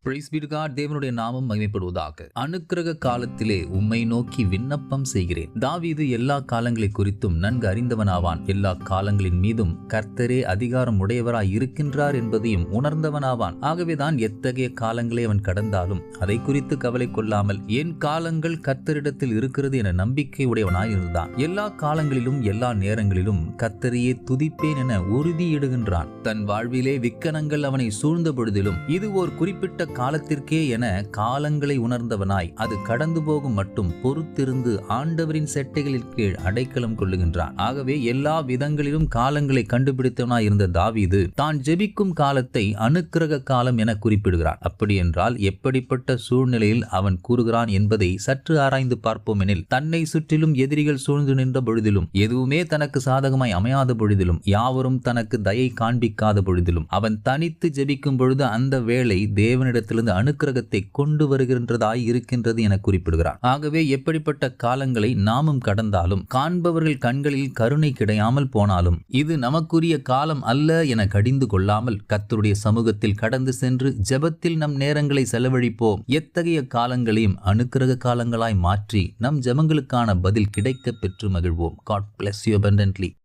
Price B to God. தேவனுடைய நாமம் மகிமைப்படுவதாக. அனுக்கிரக காலத்திலே உம்மை நோக்கி விண்ணப்பம் செய்கிறேன். தாவீது எல்லா காலங்களை குறித்தும் நன்கு அறிந்தவனாவான். எல்லா காலங்களின் மீதும் கர்த்தரே அதிகாரம் உடையவராய் இருக்கின்றார் என்பதையும் உணர்ந்தவனாவான். ஆகவேதான் எத்தகைய காலங்களை அவன் கடந்தாலும் அதை குறித்து கவலை கொள்ளாமல் என் காலங்கள் கர்த்தரிடத்தில் இருக்கிறது என நம்பிக்கை உடையவனாய் இருந்தான். எல்லா காலங்களிலும் எல்லா நேரங்களிலும் கர்த்தரையே துதிப்பேன் என உறுதியிடுகின்றான். தன் வாழ்விலே விக்கனங்கள் அவனை சூழ்ந்த பொழுதிலும் இது ஒரு குறிப்பிட்ட காலத்திற்கே என காலங்களை உணர்ந்தவனாய் அது கடந்து போகும் மட்டும் பொறுத்திருந்து ஆண்டவரின் செட்டைகளின் கீழ் அடைக்கலம் கொள்ளுகின்றான். ஆகவே எல்லா விதங்களிலும் காலங்களை கண்டுபிடித்தவனாய் இருந்த தாவீது தான் ஜெபிக்கும் காலத்தை அனுக்கிரக காலம் என குறிப்பிடுகிறான். அப்படி என்றால் எப்படிப்பட்ட சூழ்நிலையில் அவன் கூறுகிறான் என்பதை சற்று ஆராய்ந்து பார்ப்போம் எனில், தன்னை சுற்றிலும் எதிரிகள் சூழ்ந்து நின்ற பொழுதிலும், எதுவுமே தனக்கு சாதகமாய் அமையாத பொழுதிலும், யாவரும் தனக்கு தயை காண்பிக்காத பொழுதிலும், அவன் தனித்து ஜெபிக்கும் பொழுது அந்த வேளை தேவனிடத்திலிருந்து அனுக்கிரகத்தை கொண்டு வருகின்றதாய் இருக்கின்றது என குறிப்பிடுகிறார். ஆகவே எப்படிப்பட்ட காலங்களை நாமும் கடந்தாலும், காண்பவர்கள் கண்களில் கருணை கிடையாமல் போனாலும், இது நமக்குரிய காலம் அல்ல என கடிந்து கொள்ளாமல் கர்த்தருடைய சமூகத்தில் கடந்து சென்று ஜெபத்தில் நம் நேரங்களை செலவழிப்போம். எத்தகைய காலங்களையும் அனுக்கிரக காலங்களாய் மாற்றி நம் ஜெபங்களுக்கான பதில் கிடைக்க பெற்று மகிழ்வோம். God bless you abundantly.